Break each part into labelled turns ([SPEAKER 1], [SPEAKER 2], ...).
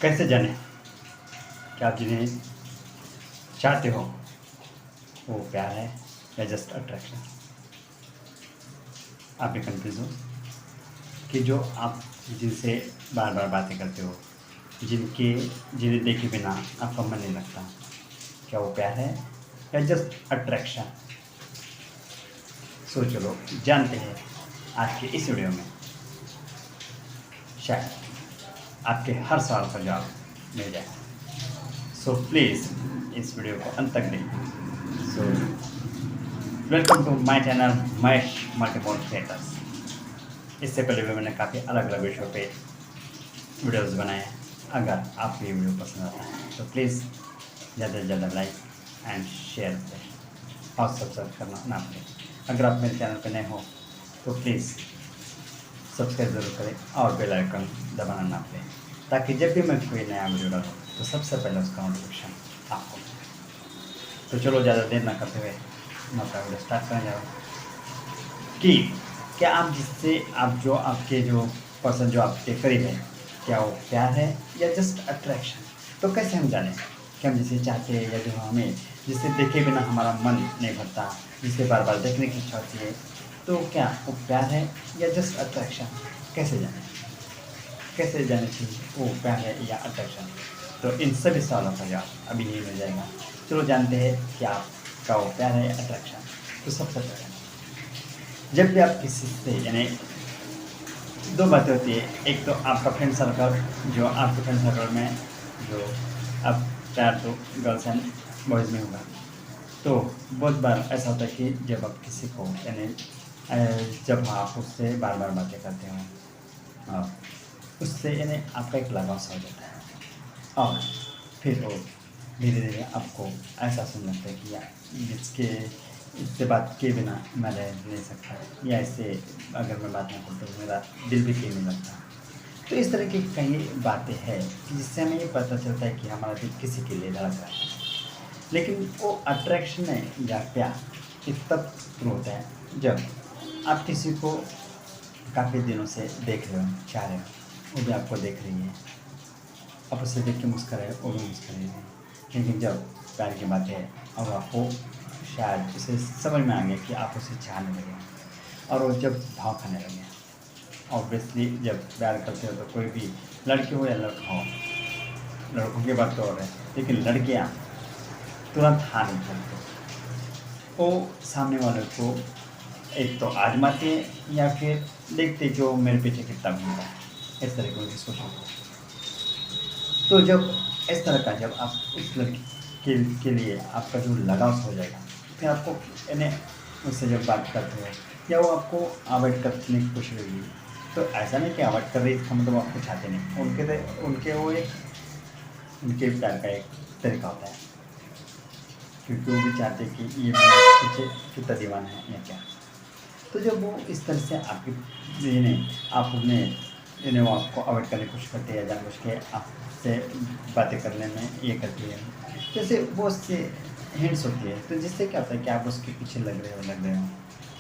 [SPEAKER 1] कैसे जाने कि आप जिन्हें चाहते हो वो प्यार है या जस्ट अट्रैक्शन। आप भी कंफ्यूज हो कि जो आप जिनसे बार बार बातें करते हो, जिन्हें देखे बिना आपका मन नहीं लगता, क्या वो प्यार है या जस्ट अट्रैक्शन। सो चलो जानते हैं आज के इस वीडियो में। शायद आपके हर सवाल का जवाब मिल जाए। सो प्लीज़ इस वीडियो को अंत तक देखिए। So welcome to my channel Mahesh multiple creators. इससे पहले भी मैंने काफ़ी अलग अलग विषयों पे वीडियोस बनाए हैं। अगर आपको ये वीडियो पसंद आता है तो प्लीज़ ज़्यादा से ज़्यादा लाइक एंड शेयर करें और सब्सक्राइब करना ना भूलें। अगर आप मेरे चैनल पर नए हो तो प्लीज़ सब्सक्राइब ज़रूर करें और बेल आइकन दबाना ना भूलें, ताकि जब भी मैं कोई नया वीडियो डालूँ तो सबसे पहले उसका नोटिफिकेशन आपको मिले। तो चलो ज़्यादा देर ना करते हुए मैं अपना वीडियो स्टार्ट करने जा रहा हूँ कि क्या आप जिससे आप जो आपके जो पर्सन जो आपके करीब है, क्या वो प्यार है या जस्ट अट्रैक्शन। तो कैसे हम जानें कि हम जिसे चाहते हैं या जो हमें जिसे देखे बिना हमारा मन नहीं भरता, जिसे बार बार देखने की इच्छा होती है, तो क्या वो प्यार है या जस्ट अट्रैक्शन। कैसे जानें, कैसे जाने चाहिए वो प्यार है या अट्रैक्शन। तो इन सभी सवालों का जवाब अभी नहीं मिल जाएगा। चलो जानते हैं कि आपका वो प्यार है या अट्रैक्शन। तो सबसे पहले जब भी आप किसी से यानी दो बातें होती है। एक तो आपका फ्रेंड सर्कल, जो आपके फ्रेंड सर्कल में जो अब प्यार तो गर्ल्स एंड बॉयज़ में होगा। तो बहुत बार ऐसा होता है कि जब आप किसी को यानी जब आप उससे बार बार बातें करते हो और उससे यानी आपका एक लगाव सा हो जाता है और फिर वो धीरे धीरे आपको ऐसा सुन लगता है कि यार इससे बात किए बिना मैं रह नहीं सकता, या इससे अगर मैं बात ना करूँ तो मेरा दिल भी क्यों नहीं लगता। तो इस तरह की कई बातें हैं जिससे हमें ये पता चलता है कि हमारा दिल किसी के लिए धड़क रहा है। लेकिन वो अट्रैक्शन है या प्यार ये तब शुरू होता है जब आप किसी को काफ़ी दिनों से देख रहे हो, चाह रहे हो, वो भी आपको देख रही है, आप उससे देख के मुस्कुराए, वो भी मुस्कुरा रही है। लेकिन जब प्यार की बात है और आपको शायद उसे समझ में आ गया कि आप उसे चाहने लगे और वो जब भाव खाने लगे। ऑब्वियसली जब प्यार करते हो तो कोई भी लड़की हो या लड़का हो, लड़कों की बात तो और है, लेकिन लड़कियाँ तुरंत हाँ नहीं करते। वो सामने वाले को एक तो आजमाते हैं या फिर देखते जो मेरे पीछे कितना घूमता है, इस तरह की उनकी सोच होती है। तो जब इस तरह का जब आप उस लड़की के लिए आपका जो लगाव हो जाएगा, फिर आपको यानी उससे जब बात करते हो या वो आपको अवॉइड करने की कोशिश होगी, तो ऐसा नहीं कि अवॉइड कर रही इसका मतलब आपको चाहते नहीं। उनके वो एक उनके प्यार का एक तरीका होता है, क्योंकि वो भी चाहते कि ये मेरे पीछे कितना दीवाना है या क्या। तो जब वो इस तरह से आपकी आप उन्हें वो आपको अवॉइड करने की कोशिश करती है, जानबूझ के आपसे बातें करने में ये करती है, जैसे वो उससे हिंट्स होती है, तो जिससे क्या होता है कि आप उसके पीछे लग रहे हो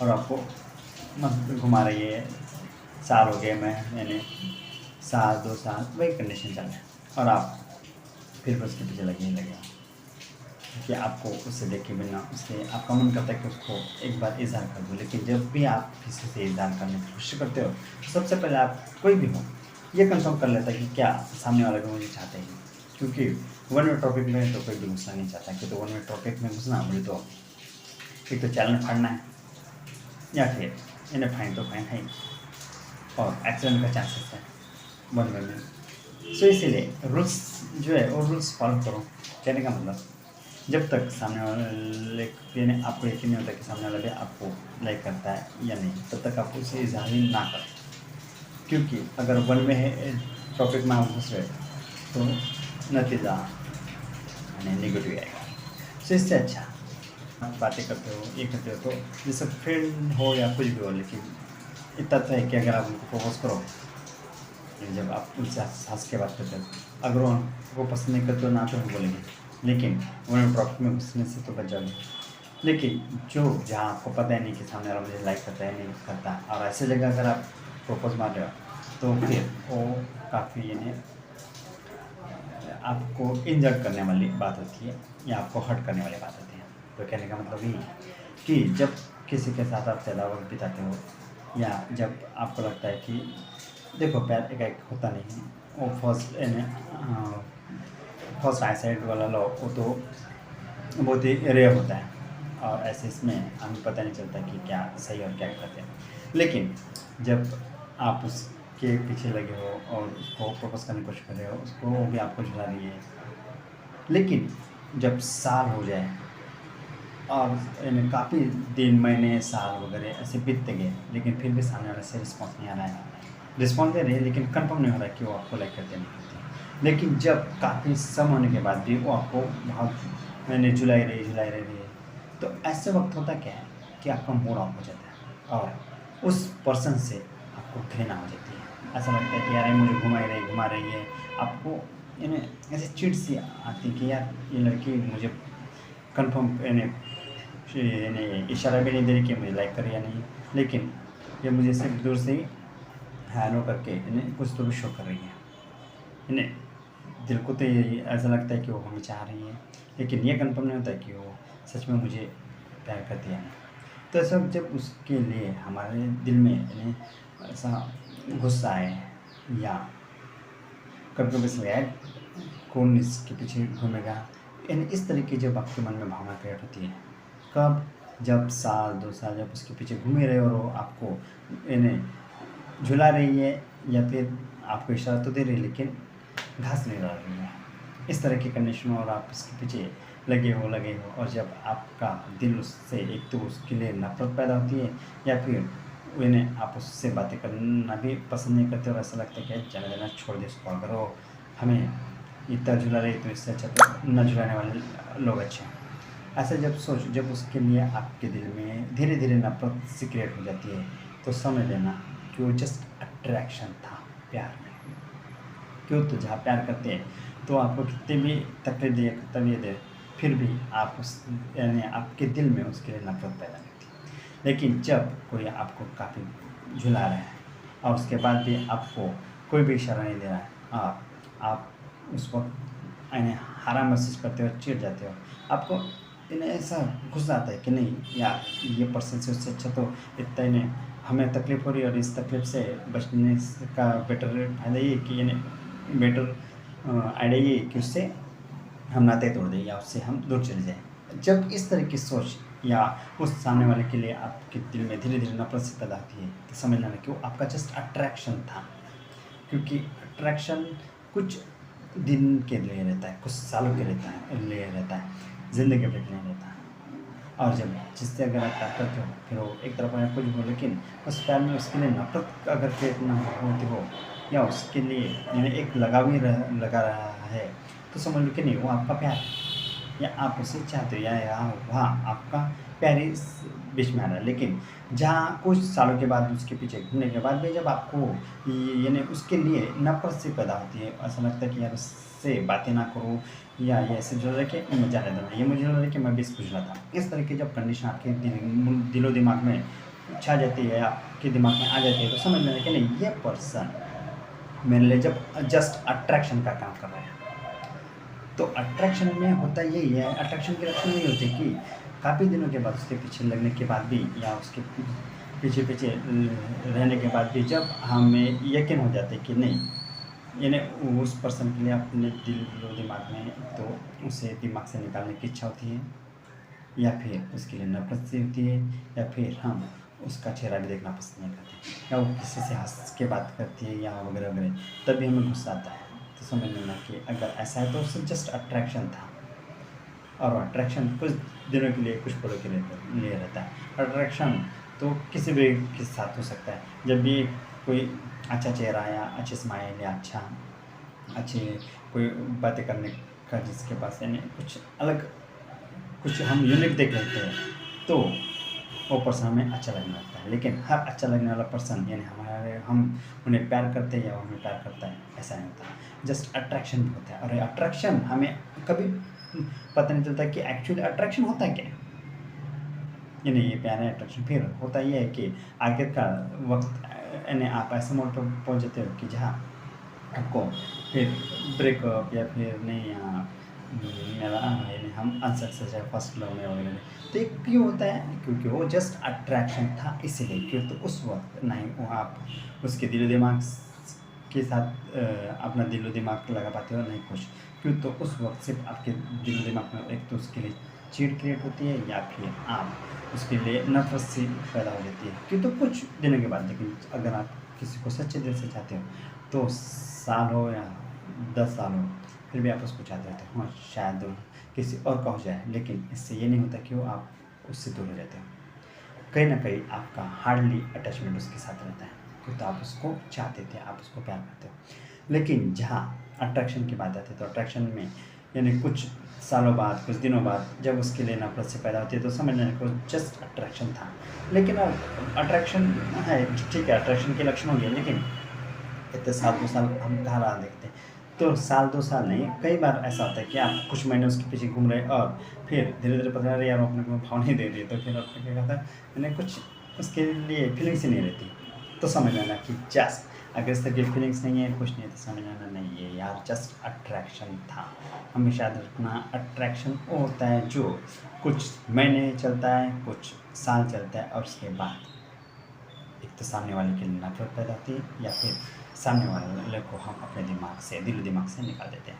[SPEAKER 1] और आपको मत घुमा रही है। साल हो गए, मैं यानी साल 2 साल वही कंडीशन चल रहा है और आप फिर भी उसके पीछे लगे कि आपको उससे देखे बिना उससे आपका मन करता है कि उसको एक बार इज़हार कर दो। लेकिन जब भी आप किसी से इज़हार करने की कोशिश करते हो तो सबसे पहले आप कोई भी हो ये कंफर्म कर लेता है कि क्या सामने वाला भी मुझे चाहते हैं। क्योंकि वन वे टॉपिक में तो कोई भी घुसना नहीं चाहता, कि तो वन वे टॉपिक में घुसना मुझे तो एक तो चैनल फाड़ना है या फिर इन्हें फाइन तो फाइन है और एक्सीडेंट का चांसेस है वन वे में। सो इसीलिए रूल्स जो है वो रूल्स फॉलो करो। कहने का मतलब जब तक सामने वाले आपको यकीन नहीं होता कि सामने वाला भी आपको लाइक करता है या नहीं, तब तक आप उसे इज़हार ना करें। क्योंकि अगर वन में है टॉपिक में आप घुस रहे तो नतीजा यानी नेगेटिव आएगा। सो इससे अच्छा आप बातें करते हो ये करते हो तो जैसे फ्रेंड हो या कुछ भी हो, लेकिन इतना तो है कि अगर आप उनको प्रपोज करो, जब आप उनसे हंस के बात करते हो, अगर वो पसंद नहीं करते हो ना तो बोलेंगे, लेकिन उन्हें टॉपिक में घुसने से तो बच जाओगे। लेकिन जो जहाँ आपको पता है नहीं कि सामने वाला मुझे लाइक करता है नहीं करता, और ऐसे जगह अगर आप प्रपोज मार रहे हो तो फिर वो काफ़ी यानी आपको इंजर्ड करने वाली बात होती है या आपको हर्ट करने वाली बात होती है। तो कहने का मतलब ये है कि जब किसी के साथ आप ज़्यादा वक्त बिताते हो या जब आपको लगता है कि देखो प्यार एक होता नहीं है, वो फर्स्ट आई साइड वाला लव वो तो बहुत ही रेयर होता है और ऐसे इसमें हमें पता नहीं चलता कि क्या सही और क्या गलत है। लेकिन जब आप उसके पीछे लगे हो और उसको प्रपोज करने की कोशिश कर रहे हो, उसको वो भी आपको झुला रही है, लेकिन जब साल हो जाए और काफ़ी दिन महीने साल वगैरह ऐसे बीतते गए, लेकिन फिर भी सामने वाले से रिस्पॉन्स नहीं आ रहा है, रिस्पॉन्स दे रहे हैं लेकिन कंफर्म नहीं हो रहा है कि वो आपको लाइक करते नहीं करते। लेकिन जब काफ़ी समय होने के बाद भी वो आपको बहुत झुलाई रही है, तो ऐसे वक्त होता क्या है कि आपका मूड ऑफ हो जाता है और उस पर्सन से आपको घृणा हो जाती है। ऐसा लगता है कि यार ये मुझे घुमा रही है, आपको यानी ऐसे चिढ़ सी आती है कि यार ये लड़की मुझे कंफर्म यानी इशारा भी नहीं दे रही कि मुझे लाइक कर या नहीं, लेकिन ये मुझे सिर्फ दूर से ही हेलो करके इन्हें कुछ तो भी शो कर रही है। इन्हें दिल को तो ये ऐसा लगता है कि वो हमें चाह रही है, लेकिन ये कंफर्म नहीं होता कि वो सच में मुझे प्यार करती है। तो ऐसा जब उसके लिए हमारे दिल में इन्हें ऐसा गुस्सा आए या कभी कभी से यार कौन इसके पीछे घूमेगा, यानी इस तरीके जब आपके मन में भावना क्रिएट होती है, कब जब साल 2 साल जब उसके पीछे घूमे रहे और वो आपको इन्हें झुला रही है या फिर आपको इशारा तो दे रही है लेकिन घास नहीं डाल रही है, इस तरह की कंडीशन और आप उसके पीछे लगे हो और जब आपका दिल उससे एक तो उसके लिए नफरत पैदा होती है या फिर उन्हें आप उससे बातें करना भी पसंद नहीं करते और ऐसा लगता है कि चला जाना छोड़ दे उसको, अगर वो हमें इतना झुला रही तो इससे अच्छा तो न झुलाने वाले लोग अच्छे हैं। ऐसा जब उसके लिए आपके दिल में धीरे धीरे नफरत सी क्रिएट हो जाती है, तो समझ लेना कि वो जस्ट अट्रैक्शन था प्यार में। क्यों, तो जहाँ प्यार करते हैं तो आपको कितने भी तकलीफ दे तबीयत दे, फिर भी आप उस यानी आपके दिल में उसके लिए नफरत पैदा नहीं होती। लेकिन जब कोई आपको काफ़ी झुला रहा है और उसके बाद भी आपको कोई भी इशारा नहीं दे रहा है और आप उस वक्त यानी हारा महसूस करते हो, चिढ़ जाते हो, आपको इन्हें ऐसा गुस्सा आता है कि नहीं यार ये पर्सन से उससे अच्छा तो इतना इन्हें हमें तकलीफ़ हो रही है और इस तकलीफ़ से बचने का बेटर फ़ायदा ये कि यानी बेटर आइडिया ये कि उससे हम नाते तोड़ दें या उससे हम दूर चले जाएं। जब इस तरह की सोच या उस सामने वाले के लिए आपके दिल में धीरे धीरे नफरत से पैदा होती है, तो समझ लेना कि वो आपका जस्ट अट्रैक्शन था। क्योंकि अट्रैक्शन कुछ दिन के लिए रहता है, कुछ सालों के लिए रहता है, ज़िंदगी भर के लिए रहता है। और जब जिससे अगर आप प्यार करते हो फिर वो एक तरफ कुछ हो, लेकिन उस प्यार में उसके लिए नफरत अगर क्रिएट ना होती हो या उसके लिए यानी एक लगाव ही लगा रहा है, तो समझ लो कि नहीं वो आपका प्यार है या आप उसे चाहते हो या वहाँ आपका प्यार ही बीच में आ रहा है। लेकिन जहाँ कुछ सालों के बाद उसके पीछे घूमने के बाद भी जब आपको यानी उसके लिए नफरत से पैदा होती है, ऐसा लगता है कि यार उससे बातें ना करो या ये ऐसे जो है कि मैं जाने देना, ये मुझे लग रहा है कि मैं भी इसको झुला था, इस तरह की जब कंडीशन आपके दिलो दिमाग में छा जाती है या आपके दिमाग में आ जाती है, तो समझ लेना कि नहीं ये पर्सन मेरे लिए जब जस्ट अट्रैक्शन का काम कर रहा है। तो अट्रैक्शन में होता यही है, अट्रैक्शन के लक्षण यही होते हैं कि काफ़ी दिनों के बाद उसके पीछे लगने के बाद भी या उसके पीछे रहने के बाद भी जब हमें यकीन हो जाता है कि नहीं यानी उस पर्सन के लिए अपने दिमाग में तो उसे दिमाग से निकालने की इच्छा होती है या फिर उसके लिए नफरत सी होती है या फिर हम उसका चेहरा भी देखना पसंद नहीं करते या वो किसी से हंस के बात करती है या वगैरह वगैरह, तभी हमें गुस्सा आता है। तो समझ लेना कि अगर ऐसा है तो उससे जस्ट अट्रैक्शन था और अट्रैक्शन कुछ दिनों के लिए कुछ पलों के लिए रहता है। अट्रैक्शन तो किसी भी के साथ हो सकता है, जब भी कोई अच्छा चेहरा या अच्छे स्माइल या अच्छे कोई बातें करने का जिसके पास यानी कुछ अलग कुछ हम यूनिक देख लेते हैं तो वो पर्सन हमें अच्छा लगने लगता है। लेकिन हर अच्छा लगने वाला पर्सन यानी हम उन्हें प्यार करते हैं या वो हमें प्यार करता है ऐसा नहीं होता, जस्ट अट्रैक्शन भी होता है। और अट्रैक्शन हमें कभी पता नहीं चलता कि एक्चुअली अट्रैक्शन होता है क्या, यानी ये प्यार है अट्रैक्शन। फिर होता ये है कि आखिर का वक्त यानी आप ऐसे मोड़ पर पहुँच जाते हो कि जहाँ आपको फिर ब्रेकअप या फिर नहीं मेरा यानी हम अनसक्सेस है फर्स्ट लव में वगैरह। तो ये क्यों होता है? क्योंकि वो जस्ट अट्रैक्शन था इसीलिए। क्यों? तो उस वक्त नहीं वो आप उसके दिलो दिमाग के साथ अपना दिलो दिमाग लगा पाते हो नहीं कुछ। क्यों? तो उस वक्त सिर्फ आपके दिलो दिमाग में एक तो उसके लिए चिढ़ क्रिएट होती है या फिर आप उसके लिए नफरत सी पैदा हो जाती है। क्यों? तो कुछ दिनों के बाद। लेकिन अगर आप किसी को सच्चे दिल से चाहते हो तो साल हो या 10 साल हो फिर भी आप उसको चाहते रहते हो। हाँ, शायद वो किसी और का हो जाए, लेकिन इससे ये नहीं होता कि वो आप उससे दूर हो जाते हो। कहीं ना कहीं आपका हार्डली अटैचमेंट उसके साथ रहता है। क्यों? तो आप उसको चाहते थे, आप उसको प्यार करते हो। लेकिन जहाँ अट्रैक्शन की बात आती है तो अट्रैक्शन में यानी कुछ सालों बाद, कुछ दिनों बाद जब उसके लिए नफरत से पैदा होती है तो समझ लेने को जस्ट अट्रैक्शन था। लेकिन अब अट्रैक्शन है, ठीक है, अट्रैक्शन के लक्षण होंगे, लेकिन इतने साल 2 साल हम कहाँ राह देखते हैं। तो साल 2 साल नहीं, कई बार ऐसा होता है कि आप कुछ महीने उसके पीछे घूम रहे और फिर धीरे-धीरे पता चला यार वो अपने को भाव नहीं दे रही है, तो फिर आपने क्या कहा था मैंने कुछ उसके लिए फीलिंग्स ही नहीं रहती। तो समझ लेना कि जस्ट अगर इस तरह की फीलिंग्स नहीं है, कुछ नहीं है, तो समझ लेना नहीं ये यार जस्ट अट्रैक्शन था। हमेशा याद रखना अट्रैक्शन वो होता है जो कुछ महीने चलता है, कुछ साल चलता है और उसके बाद एक तो सामने वाले के लिए नफरत पैदा होती है या फिर सामने वाले को हम अपने दिमाग से दिल दिमाग से निकाल देते हैं।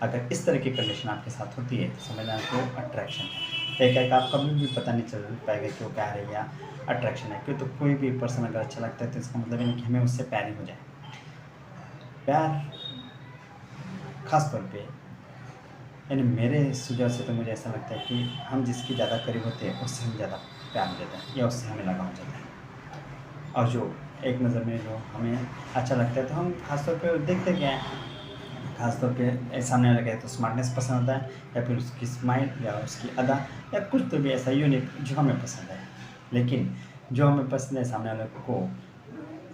[SPEAKER 1] अगर इस तरह की कंडीशन आपके साथ होती है तो समझना आपको अट्रैक्शन है। एक आप कभी भी पता नहीं चल पाएगा कि वो प्यार है या अट्रैक्शन है। क्यों? तो कोई भी पर्सन अगर अच्छा लगता है तो इसका मतलब ये नहीं कि हमें उससे प्यार ही हो जाए। प्यार खास तौर पे यानी मेरे सुझाव से तो मुझे ऐसा लगता है कि हम जिसके ज़्यादा करीब होते हैं उससे हमें ज़्यादा प्यार हो जाता है या उससे हमें लगाव हो जाता है। और जो एक नज़र में जो हमें अच्छा लगता है तो हम खासतौर पे देखते क्या है, खासतौर पे सामने वाले का तो स्मार्टनेस पसंद आता है या फिर उसकी स्माइल या उसकी अदा या कुछ तो भी ऐसा यूनिक जो हमें पसंद है। लेकिन जो हमें पसंद है सामने वाले को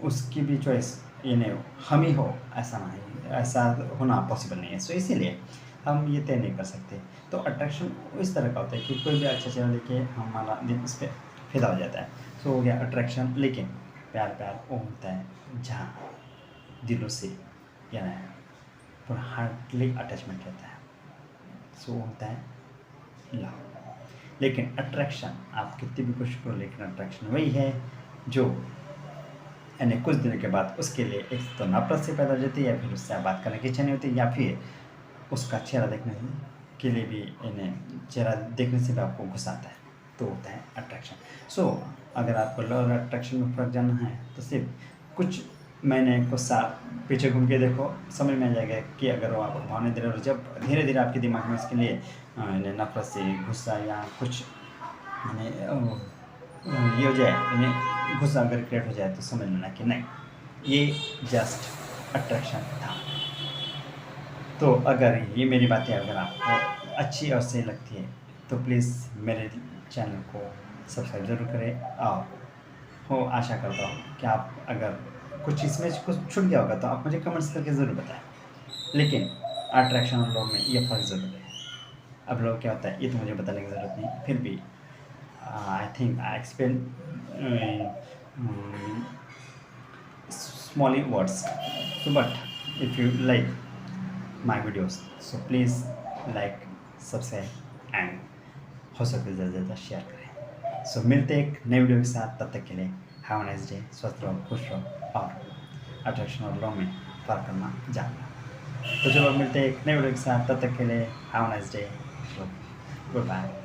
[SPEAKER 1] उसकी भी चॉइस ये नहीं हो, हम ही हो ऐसा नहीं, ऐसा होना पॉसिबल नहीं है। सो इसीलिए हम ये तय नहीं कर सकते। तो अट्रैक्शन इस तरह का होता है कि कोई भी अच्छा चेहरा देखे हमारा दिल उस पर फिदा हो जाता है। सो हो गया अट्रैक्शन। लेकिन प्यार प्यार वो होता है जहाँ दिलों से यानी पूरा हार्टली अटैचमेंट रहता है। सो होता है लव। लेकिन अट्रैक्शन आप कितनी भी कोशिश करो, लेकिन अट्रैक्शन वही है जो यानी कुछ दिनों के बाद उसके लिए एक तो नफरत से पैदा हो जाती है या फिर उससे बात करने की इच्छा नहीं होती या फिर उसका चेहरा देखने के लिए भी यानी चेहरा देखने से भी आपको गुस्सा आता है। तो होता है अट्रैक्शन। सो अगर आपको लव और अट्रैक्शन में फ़र्क जानना है तो सिर्फ कुछ महीने कुछ साल पीछे घूम के देखो, समझ में आ जाएगा कि अगर वो आपको भावना दे रहे और जब धीरे धीरे आपके दिमाग में उसके लिए यानी नफरत से गुस्सा या कुछ यानी ये हो जाए यानी गुस्सा अगर क्रिएट हो जाए तो समझ लेना कि नहीं ये जस्ट अट्रैक्शन था। तो अगर ये मेरी बातें अगर आपको अच्छी और सही लगती है तो प्लीज़ मेरे चैनल को सब्सक्राइब ज़रूर करें। और हो आशा करता हूँ कि आप अगर कुछ इसमें से कुछ छूट गया होगा तो आप मुझे कमेंट्स करके ज़रूर बताएं। लेकिन अट्रैक्शन और लव में ये फ़र्क ज़रूर है। अब लव क्या होता है ये तो मुझे बताने की ज़रूरत नहीं, फिर भी I think I explain small words. So, but if you like my videos, so please like, subscribe and हो सके ज़्यादा से ज़्यादा शेयर करें। सो मिलते एक नए वीडियो के साथ, तब तक के लिए हैव अ नाइस डे। स्वस्थ रहो, खुश रहो और अट्रैक्शन और लव में फ़र्क करना जानना। तो चलो मिलते हैं एक नए वीडियो के साथ, तब तक के लिए have a nice day. Good bye.